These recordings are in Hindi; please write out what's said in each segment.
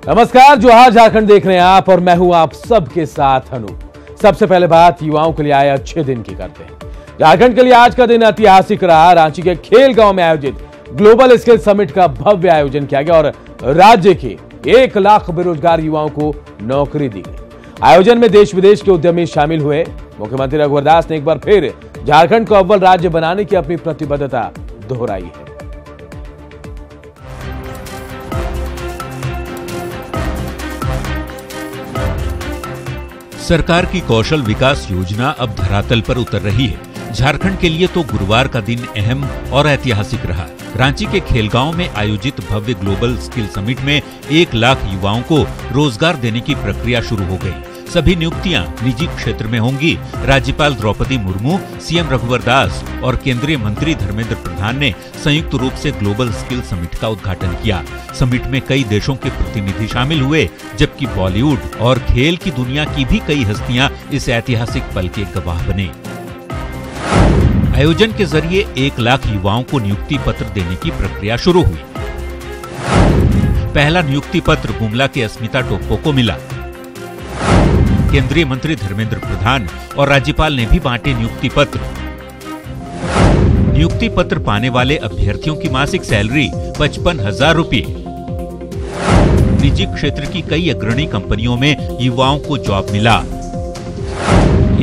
नमस्कार, जोहार झारखंड देख रहे हैं आप और मैं हूं आप सबके साथ अनु। सबसे पहले बात युवाओं के लिए आए अच्छे दिन की करते हैं। झारखंड के लिए आज का दिन ऐतिहासिक रहा। रांची के खेल गांव में आयोजित ग्लोबल स्किल समिट का भव्य आयोजन किया गया और राज्य के 1 लाख बेरोजगार युवाओं को नौकरी दी गई। आयोजन में देश विदेश के उद्यमी शामिल हुए। मुख्यमंत्री रघुवर दास ने एक बार फिर झारखंड को अव्वल राज्य बनाने की अपनी प्रतिबद्धता दोहराई है। सरकार की कौशल विकास योजना अब धरातल पर उतर रही है। झारखंड के लिए तो गुरुवार का दिन अहम और ऐतिहासिक रहा। रांची के खेलगांव में आयोजित भव्य ग्लोबल स्किल समिट में 1 लाख युवाओं को रोजगार देने की प्रक्रिया शुरू हो गई। सभी नियुक्तियां निजी क्षेत्र में होंगी। राज्यपाल द्रौपदी मुर्मू, सीएम रघुवर दास और केंद्रीय मंत्री धर्मेंद्र प्रधान ने संयुक्त रूप से ग्लोबल स्किल समिट का उद्घाटन किया। समिट में कई देशों के प्रतिनिधि शामिल हुए, जबकि बॉलीवुड और खेल की दुनिया की भी कई हस्तियां इस ऐतिहासिक पल के गवाह बने। आयोजन के जरिए 1 लाख युवाओं को नियुक्ति पत्र देने की प्रक्रिया शुरू हुई। पहला नियुक्ति पत्र गुमला के अस्मिता टोप्पो को मिला। केंद्रीय मंत्री धर्मेंद्र प्रधान और राज्यपाल ने भी बांटे नियुक्ति पत्र। नियुक्ति पत्र पाने वाले अभ्यर्थियों की मासिक सैलरी 55,000 रुपये। निजी क्षेत्र की कई अग्रणी कंपनियों में युवाओं को जॉब मिला।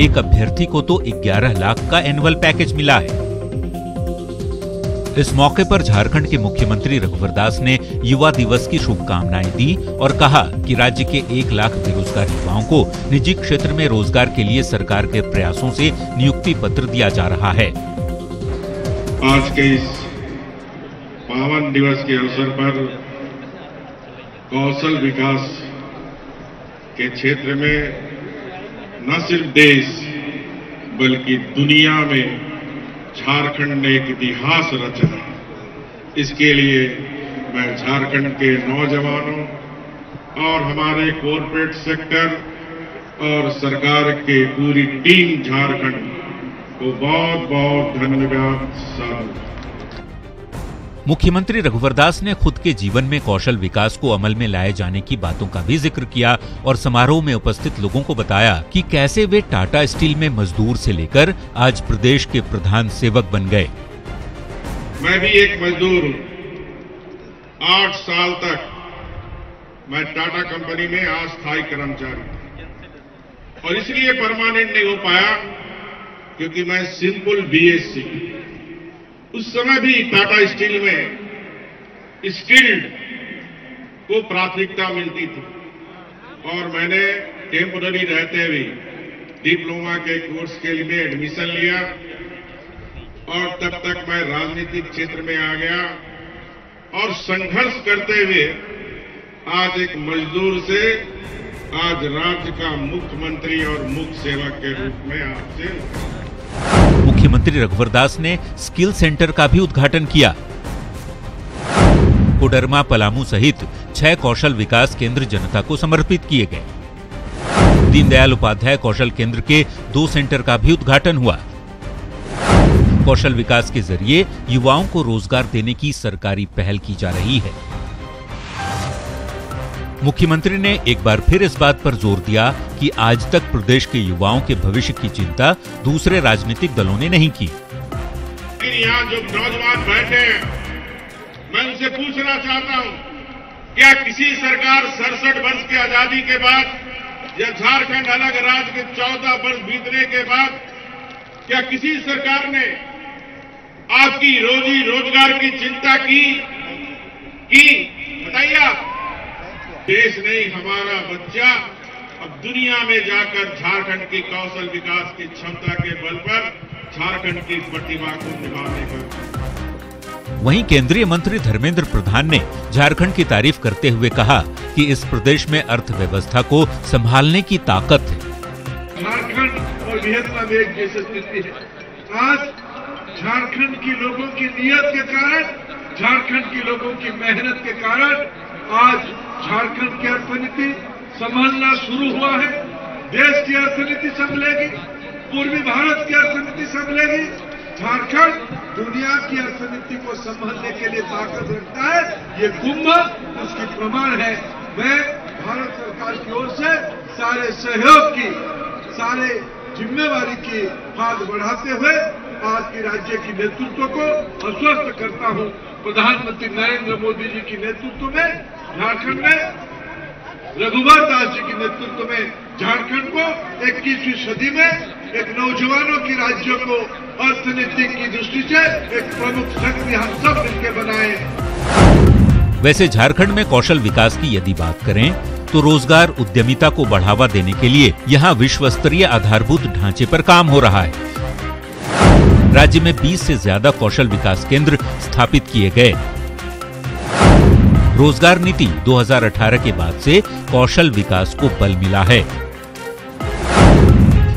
एक अभ्यर्थी को तो 11 लाख का एनुअल पैकेज मिला है। इस मौके पर झारखंड के मुख्यमंत्री रघुवर दास ने युवा दिवस की शुभकामनाएं दी और कहा कि राज्य के 1 लाख बेरोजगार युवाओं को निजी क्षेत्र में रोजगार के लिए सरकार के प्रयासों से नियुक्ति पत्र दिया जा रहा है। आज के इस पावन दिवस के अवसर पर कौशल विकास के क्षेत्र में न सिर्फ देश बल्कि दुनिया में झारखंड ने एक इतिहास रचा है। इसके लिए मैं झारखंड के नौजवानों और हमारे कॉर्पोरेट सेक्टर और सरकार के पूरी टीम झारखंड को बहुत बहुत धन्यवाद साधु। मुख्यमंत्री रघुवर दास ने खुद के जीवन में कौशल विकास को अमल में लाए जाने की बातों का भी जिक्र किया और समारोह में उपस्थित लोगों को बताया कि कैसे वे टाटा स्टील में मजदूर से लेकर आज प्रदेश के प्रधान सेवक बन गए। मैं भी एक मजदूर हूं। 8 साल तक मैं टाटा कंपनी में अस्थायी कर्मचारी और इसलिए परमानेंट नहीं हो पाया क्योंकि मैं सिंपल बीएससी। उस समय भी टाटा स्टील में स्किल्ड को प्राथमिकता मिलती थी और मैंने टेम्पोररी रहते हुए डिप्लोमा के कोर्स के लिए एडमिशन लिया और तब तक मैं राजनीतिक क्षेत्र में आ गया और संघर्ष करते हुए आज एक मजदूर से आज राज्य का मुख्यमंत्री और मुख्य सेवक के रूप में आपसे। मुख्यमंत्री रघुवर दास ने स्किल सेंटर का भी उद्घाटन किया। कोडरमा, पलामू सहित 6 कौशल विकास केंद्र जनता को समर्पित किए गए। दीनदयाल उपाध्याय कौशल केंद्र के 2 सेंटर का भी उद्घाटन हुआ। कौशल विकास के जरिए युवाओं को रोजगार देने की सरकारी पहल की जा रही है। मुख्यमंत्री ने एक बार फिर इस बात पर जोर दिया कि आज तक प्रदेश के युवाओं के भविष्य की चिंता दूसरे राजनीतिक दलों ने नहीं की। यहाँ जो नौजवान बैठे हैं, मैं उनसे पूछना चाहता हूँ, क्या किसी सरकार 67 वर्ष की आजादी के बाद या झारखंड अलग राज्य के 14 वर्ष बीतने के बाद क्या किसी सरकार ने आपकी रोजी रोजगार की चिंता की? बताइए आप। देश नहीं, हमारा बच्चा अब दुनिया में जाकर झारखंड की कौशल विकास की क्षमता के बल पर झारखंड की प्रतिभा को निभाने का। वहीं केंद्रीय मंत्री धर्मेंद्र प्रधान ने झारखंड की तारीफ करते हुए कहा कि इस प्रदेश में अर्थव्यवस्था को संभालने की ताकत है। झारखंड और वियतनाम एक जैसी स्थिति है। आज झारखंड के लोगों की नीयत के कारण, झारखंड के लोगों की मेहनत के कारण आज झारखंड की अर्थनीति संभलना शुरू हुआ है। देश की अर्थनीति संभलेगी, पूर्वी भारत की अर्थनीति संभलेगी। झारखंड दुनिया की अर्थनीति को संभालने के लिए ताकत रखता है। ये कुंभ उसकी प्रमाण है। मैं भारत सरकार की ओर से सारे सहयोग की, सारे जिम्मेवारी की हाथ बढ़ाते हुए आज के राज्य की नेतृत्व को आश्वस्त करता हूं। प्रधानमंत्री नरेंद्र मोदी जी की नेतृत्व में झारखंड में, रघुवर दास जी के नेतृत्व में झारखंड को 21वीं सदी में एक नौजवानों की राज्य को अर्थनीति की दृष्टि से एक प्रमुख शक्ति हम सब मिलकर बनाए। वैसे झारखंड में कौशल विकास की यदि बात करें तो रोजगार उद्यमिता को बढ़ावा देने के लिए यहाँ विश्व स्तरीय आधारभूत ढांचे पर काम हो रहा है। राज्य में 20 से ज्यादा कौशल विकास केंद्र स्थापित किए गए। रोजगार नीति 2018 के बाद से कौशल विकास को बल मिला है।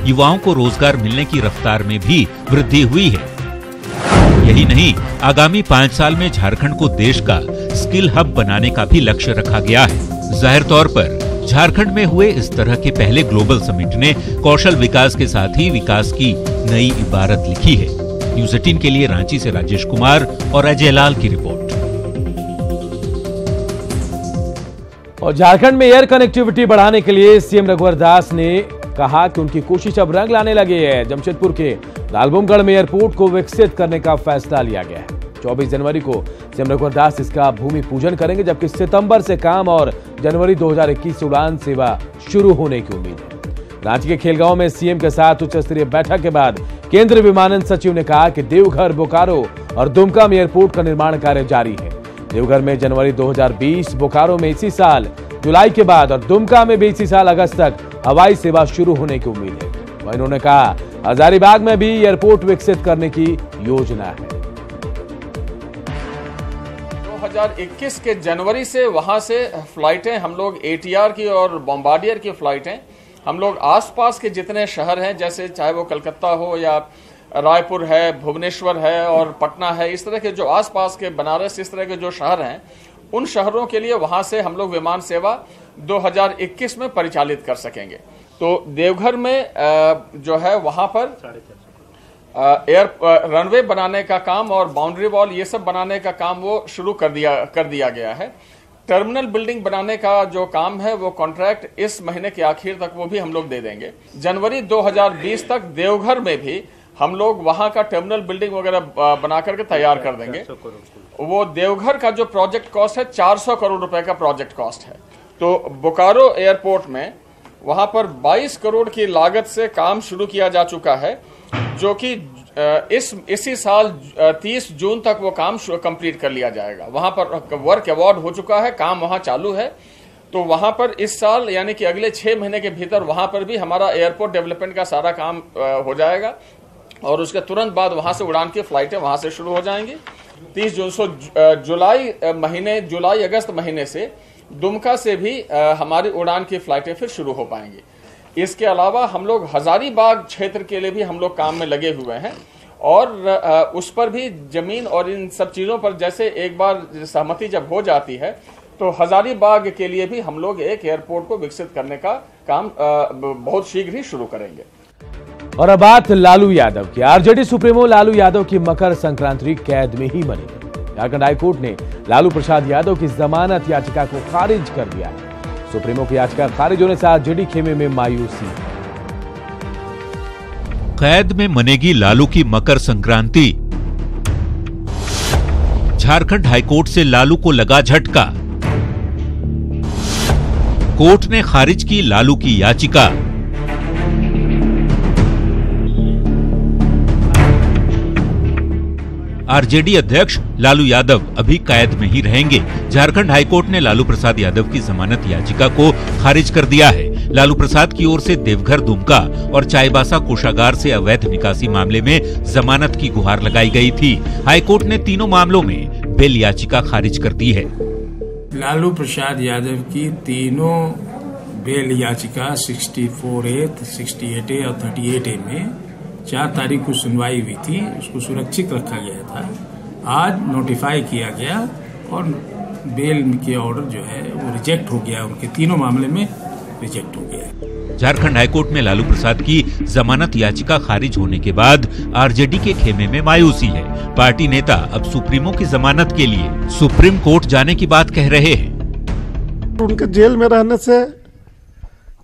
युवाओं को रोजगार मिलने की रफ्तार में भी वृद्धि हुई है। यही नहीं, आगामी 5 साल में झारखंड को देश का स्किल हब बनाने का भी लक्ष्य रखा गया है। जाहिर तौर पर झारखंड में हुए इस तरह के पहले ग्लोबल समिट ने कौशल विकास के साथ ही विकास की नई इबारत लिखी है। न्यूज़ 18 के लिए रांची से राजेश कुमार और अजय लाल की रिपोर्ट। और झारखंड में एयर कनेक्टिविटी बढ़ाने के लिए सीएम रघुवर दास ने कहा कि उनकी कोशिश अब रंग लाने लगी है। जमशेदपुर के लालबुमगढ़ में एयरपोर्ट को विकसित करने का फैसला लिया गया है। 24 जनवरी को सीएम रघुवर दास इसका भूमि पूजन करेंगे, जबकि सितंबर से काम और जनवरी 2021 से उड़ान सेवा शुरू होने की उम्मीद है। रांची के खेलगांव में सीएम के साथ उच्च स्तरीय बैठक के बाद केंद्रीय विमानन सचिव ने कहा कि देवघर, बोकारो और दुमका में एयरपोर्ट का निर्माण कार्य जारी है। देवघर में जनवरी 2020, बोकारो में इसी साल जुलाई के बाद और दुमका में भी इसी साल अगस्त तक हवाई सेवा शुरू होने की उम्मीद है। वहीं उन्होंने कहा हजारीबाग में भी एयरपोर्ट विकसित करने की योजना है। 2021 के जनवरी से वहां से फ्लाइटें हम लोग ATR की और बॉम्बार्डियर की फ्लाइटें हम लोग आसपास के जितने शहर हैं, जैसे चाहे वो कलकत्ता हो या रायपुर है, भुवनेश्वर है और पटना है, इस तरह के जो आसपास के, बनारस, इस तरह के जो शहर हैं, उन शहरों के लिए वहां से हम लोग विमान सेवा 2021 में परिचालित कर सकेंगे। तो देवघर में जो है वहां पर रनवे बनाने का काम और बाउंड्री वॉल ये सब बनाने का काम वो शुरू कर दिया गया है। टर्मिनल बिल्डिंग बनाने का जो काम है वो कॉन्ट्रैक्ट इस महीने के आखिर तक वो भी हम लोग दे देंगे। जनवरी 2020 तक देवघर में भी हम लोग वहां का टर्मिनल बिल्डिंग वगैरह बना करके तैयार कर देंगे। वो देवघर का जो प्रोजेक्ट कॉस्ट है 400 करोड़ रुपए का प्रोजेक्ट कॉस्ट है। तो बोकारो एयरपोर्ट में वहां पर 22 करोड़ की लागत से काम शुरू किया जा चुका है, जो कि इसी साल 30 जून तक वो काम कंप्लीट कर लिया जाएगा। वहां पर वर्क अवार्ड हो चुका है, काम वहां चालू है। तो वहां पर इस साल यानी कि अगले 6 महीने के भीतर वहां पर भी हमारा एयरपोर्ट डेवलपमेंट का सारा काम हो जाएगा और उसके तुरंत बाद वहां से उड़ान की फ्लाइटें वहां से शुरू हो जाएंगी। 30 जून से जुलाई अगस्त महीने से दुमका से भी हमारी उड़ान की फ्लाइटें फिर शुरू हो पाएंगी। इसके अलावा हम लोग हजारीबाग क्षेत्र के लिए भी हम लोग काम में लगे हुए हैं और उस पर भी जमीन और इन सब चीज़ों पर जैसे एक बार सहमति जब हो जाती है तो हजारीबाग के लिए भी हम लोग एक एयरपोर्ट को विकसित करने का काम बहुत शीघ्र ही शुरू करेंगे। और अब बात लालू यादव की। आरजेडी सुप्रीमो लालू यादव की मकर संक्रांति कैद में ही बनी। झारखंड हाईकोर्ट ने लालू प्रसाद यादव की जमानत याचिका को खारिज कर दिया है। सुप्रीमो की याचिका खारिज होने से आरजेडी खेमे में मायूसी। कैद में मनेगी लालू की मकर संक्रांति। झारखंड हाईकोर्ट से लालू को लगा झटका। कोर्ट ने खारिज की लालू की याचिका। आरजेडी अध्यक्ष लालू यादव अभी कैद में ही रहेंगे। झारखंड हाईकोर्ट ने लालू प्रसाद यादव की जमानत याचिका को खारिज कर दिया है। लालू प्रसाद की ओर से देवघर, दुमका और चाईबासा कोषागार से अवैध निकासी मामले में जमानत की गुहार लगाई गई थी। हाईकोर्ट ने तीनों मामलों में बेल याचिका खारिज कर दी है। लालू प्रसाद यादव की तीनों बेल याचिका 64A, 68A और 38A में 4 तारीख को सुनवाई हुई थी। उसको सुरक्षित रखा गया था। आज नोटिफाई किया गया और बेल के ऑर्डर जो है वो रिजेक्ट हो गया। उनके तीनों मामले में रिजेक्ट हो गया। झारखंड हाईकोर्ट में लालू प्रसाद की जमानत याचिका खारिज होने के बाद आरजेडी के खेमे में मायूसी है। पार्टी नेता अब सुप्रीमो की जमानत के लिए सुप्रीम कोर्ट जाने की बात कह रहे हैं। उनके जेल में रहने से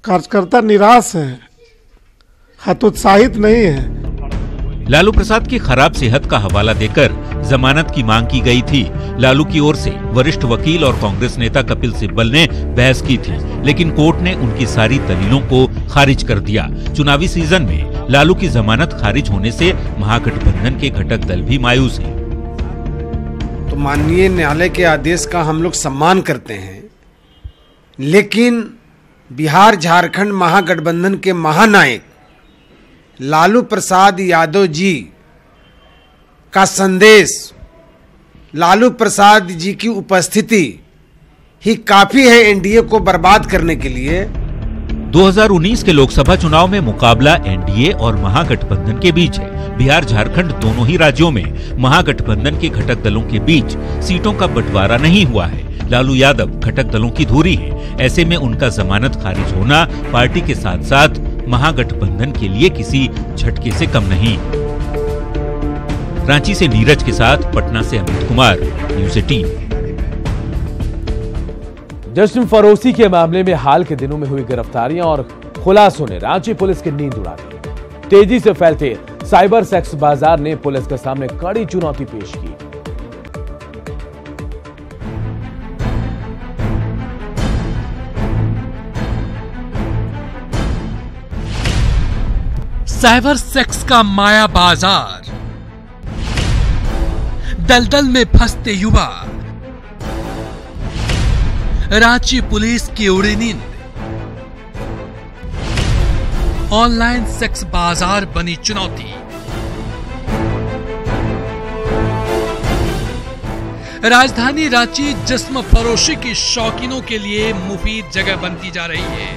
कार्यकर्ता निराश है, हतोत्साहित नहीं है। लालू प्रसाद की खराब सेहत का हवाला देकर जमानत की मांग की गई थी। लालू की ओर से वरिष्ठ वकील और कांग्रेस नेता कपिल सिब्बल ने बहस की थी, लेकिन कोर्ट ने उनकी सारी दलीलों को खारिज कर दिया। चुनावी सीजन में लालू की जमानत खारिज होने से महागठबंधन के घटक दल भी मायूस हैं। तो माननीय न्यायालय के आदेश का हम लोग सम्मान करते हैं, लेकिन बिहार झारखंड महागठबंधन के महानायक लालू प्रसाद यादव जी का संदेश, लालू प्रसाद जी की उपस्थिति ही काफी है एनडीए को बर्बाद करने के लिए। 2019 के लोकसभा चुनाव में मुकाबला एनडीए और महागठबंधन के बीच है। बिहार झारखंड दोनों ही राज्यों में महागठबंधन के घटक दलों के बीच सीटों का बंटवारा नहीं हुआ है। लालू यादव घटक दलों की धुरी है। ऐसे में उनका जमानत खारिज होना पार्टी के साथ साथ महागठबंधन के लिए किसी झटके से कम नहीं। रांची से नीरज के साथ पटना से अमित कुमार, न्यूज़ 18। जश्न फरोशी के मामले में हाल के दिनों में हुई गिरफ्तारियां और खुलासों ने रांची पुलिस की नींद उड़ा दी। तेजी से फैलते साइबर सेक्स बाजार ने पुलिस के सामने कड़ी चुनौती पेश की। साइबर सेक्स का माया बाजार, दलदल में फंसते युवा, रांची पुलिस की उड़ी नींद, ऑनलाइन सेक्स बाजार बनी चुनौती। राजधानी रांची जिस्म फरोशी की शौकीनों के लिए मुफीद जगह बनती जा रही है।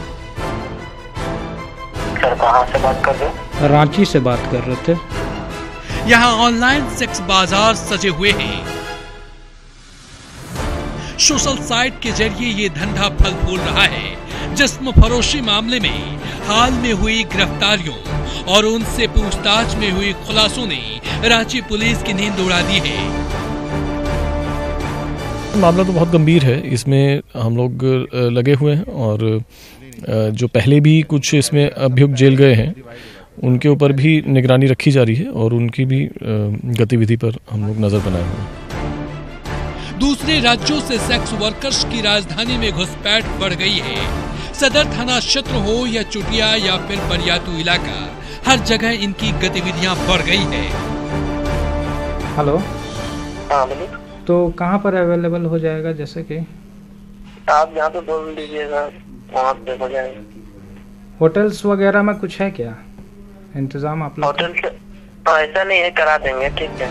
सर कहां से बात कर रहे हैं? रांची से बात कर रहे थे। यहाँ ऑनलाइन सेक्स बाजार सजे हुए हैं। सोशल साइट के जरिए ये धंधा फल फूल रहा है। जिस्म फरोशी मामले में हाल में हुई गिरफ्तारियों और उनसे पूछताछ में हुई खुलासों ने रांची पुलिस की नींद उड़ा दी है। मामला तो बहुत गंभीर है, इसमें हम लोग लगे हुए हैं और जो पहले भी कुछ इसमें अभियुक्त जेल गए हैं उनके ऊपर भी निगरानी रखी जा रही है और उनकी भी गतिविधि पर हम लोग नजर बनाए हुए हैं। दूसरे राज्यों से सेक्स वर्कर्स की राजधानी में घुसपैठ बढ़ गई है। सदर थाना क्षेत्र हो या चुटिया या फिर बरियातू इलाका, हर जगह इनकी गतिविधियां बढ़ गई है। हेलो, हाँ बोलिए। तो कहाँ पर अवेलेबल हो जाएगा? जैसे कि आप यहाँ पे बोल दीजिएगा, वहाँ पे हो जाएगा। होटल्स वगैरह में कुछ है क्या इंतजाम आप लोग? होटल से ऐसा नहीं है, करा देंगे, ठीक है।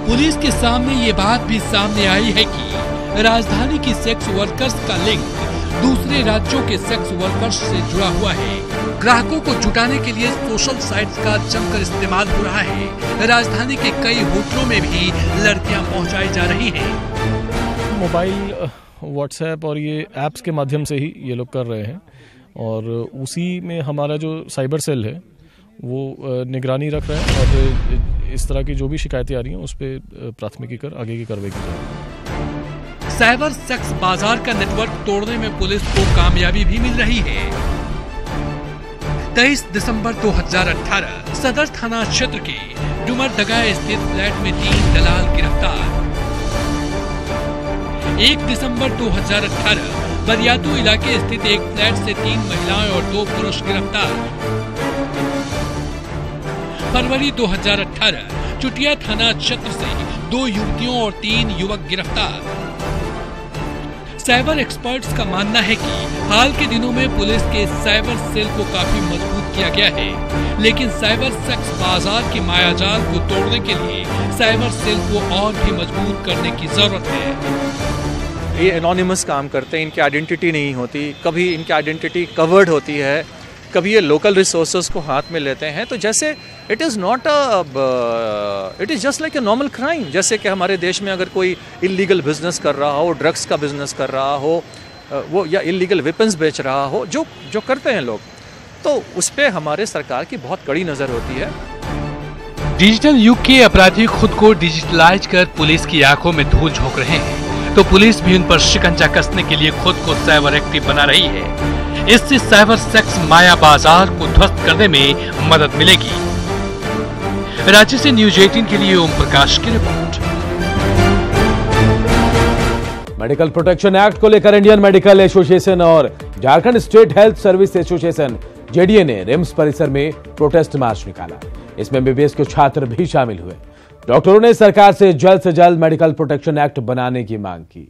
पुलिस के सामने ये बात भी सामने आई है कि राजधानी की सेक्स वर्कर्स का लिंक दूसरे राज्यों के सेक्स वर्कर्स से जुड़ा हुआ है। ग्राहकों को जुटाने के लिए सोशल साइट्स का जमकर इस्तेमाल हो रहा है। राजधानी के कई होटलों में भी लड़कियां पहुंचाई जा रही हैं। मोबाइल, व्हाट्सएप और ये ऐप्स के माध्यम से ही ये लोग कर रहे हैं और उसी में हमारा जो साइबर सेल है वो निगरानी रख रहा है और इस तरह की जो भी शिकायतें आ रही हैं उस पर प्राथमिकी कर आगे की कार्रवाई की जाएगी। साइबर सेक्स बाजार का नेटवर्क तोड़ने में पुलिस को कामयाबी भी मिल रही है। 23 दिसंबर 2018 सदर थाना क्षेत्र के डुमरडगा स्थित फ्लैट में 3 दलाल गिरफ्तार। 1 दिसंबर 2018 बरियातू इलाके स्थित एक फ्लैट से 3 महिलाएं और 2 पुरुष गिरफ्तार। फरवरी 2018 चुटिया थाना क्षेत्र से 2 युवतियों और 3 युवक गिरफ्तार। साइबर एक्सपर्ट्स का मानना है कि हाल के दिनों में पुलिस के साइबर सेल को काफी मजबूत किया गया है, लेकिन साइबर सेक्स बाजार के मायाजाल को तोड़ने के लिए साइबर सेल को और भी मजबूत करने की जरूरत है। ये एनोनिमस काम करते हैं, इनकी आइडेंटिटी नहीं होती, कभी इनकी आइडेंटिटी कवर्ड होती है, कभी ये लोकल रिसोर्सेज को हाथ में लेते हैं। तो जैसे it is just like a normal crime. जैसे कि हमारे देश में अगर कोई इलीगल बिजनेस कर रहा हो, ड्रग्स का बिजनेस कर रहा हो, वो या इलीगल वेपन्स बेच रहा हो, जो करते हैं लोग, तो उस पर हमारे सरकार की बहुत कड़ी नज़र होती है। डिजिटल युग के अपराधी खुद को डिजिटलाइज कर पुलिस की आंखों में धूल झोंक रहे हैं। तो पुलिस भी उन पर शिकंजा कसने के लिए खुद को साइबर एक्टिव बना रही है। इससे साइबर सेक्स माया बाजार को ध्वस्त करने में मदद मिलेगी। रांची से न्यूज 18 के लिए ओम प्रकाश की रिपोर्ट। मेडिकल प्रोटेक्शन एक्ट को लेकर इंडियन मेडिकल एसोसिएशन और Jharkhand state health service association JDA ने रिम्स परिसर में प्रोटेस्ट मार्च निकाला। इसमें एमबीबीएस के छात्र भी शामिल हुए। डॉक्टरों ने सरकार से जल्द मेडिकल प्रोटेक्शन एक्ट बनाने की मांग की।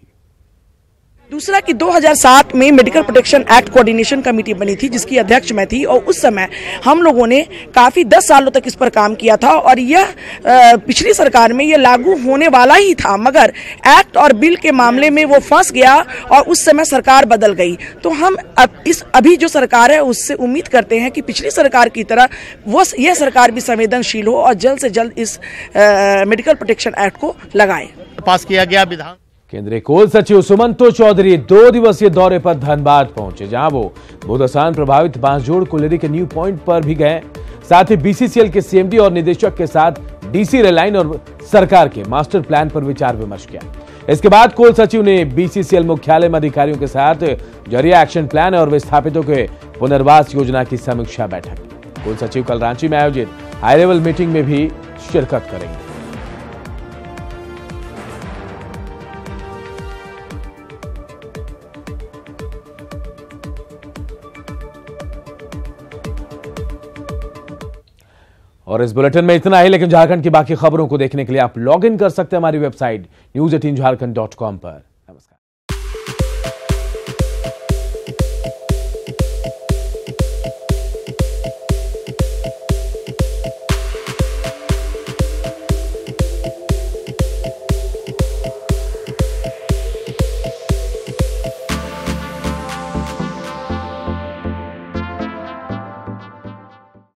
दूसरा कि 2007 में medical protection act coordination committee बनी थी, जिसकी अध्यक्ष मैं थी, और उस समय हम लोगों ने काफी 10 सालों तक इस पर काम किया था और यह पिछली सरकार में यह लागू होने वाला ही था, मगर एक्ट और बिल के मामले में वो फंस गया और उस समय सरकार बदल गई। तो हम अभी जो सरकार है उससे उम्मीद करते हैं कि पिछली सरकार की तरह यह सरकार भी संवेदनशील हो और जल्द से जल्द इस मेडिकल प्रोटेक्शन एक्ट को लगाए। पास किया गया विधान। केंद्रीय कोल सचिव सुमंतो चौधरी 2 दिवसीय दौरे पर धनबाद पहुंचे, जहां वो भूदसान प्रभावित बांसजोड़ कोलेरी के न्यू पॉइंट पर भी गए। साथ ही बीसीसीएल के सीएमडी और निदेशक के साथ डीसी रेल लाइन और सरकार के मास्टर प्लान पर विचार विमर्श किया। इसके बाद कोल सचिव ने बीसीसीएल मुख्यालय में अधिकारियों के साथ जरिया एक्शन प्लान और विस्थापितों के पुनर्वास योजना की समीक्षा बैठक की। कोल सचिव कल रांची में आयोजित हाई लेवल मीटिंग में भी शिरकत करेंगे। और इस बुलेटिन में इतना ही, लेकिन झारखंड की बाकी खबरों को देखने के लिए आप लॉग इन कर सकते हैं हमारी वेबसाइट news18jharkhand.com पर।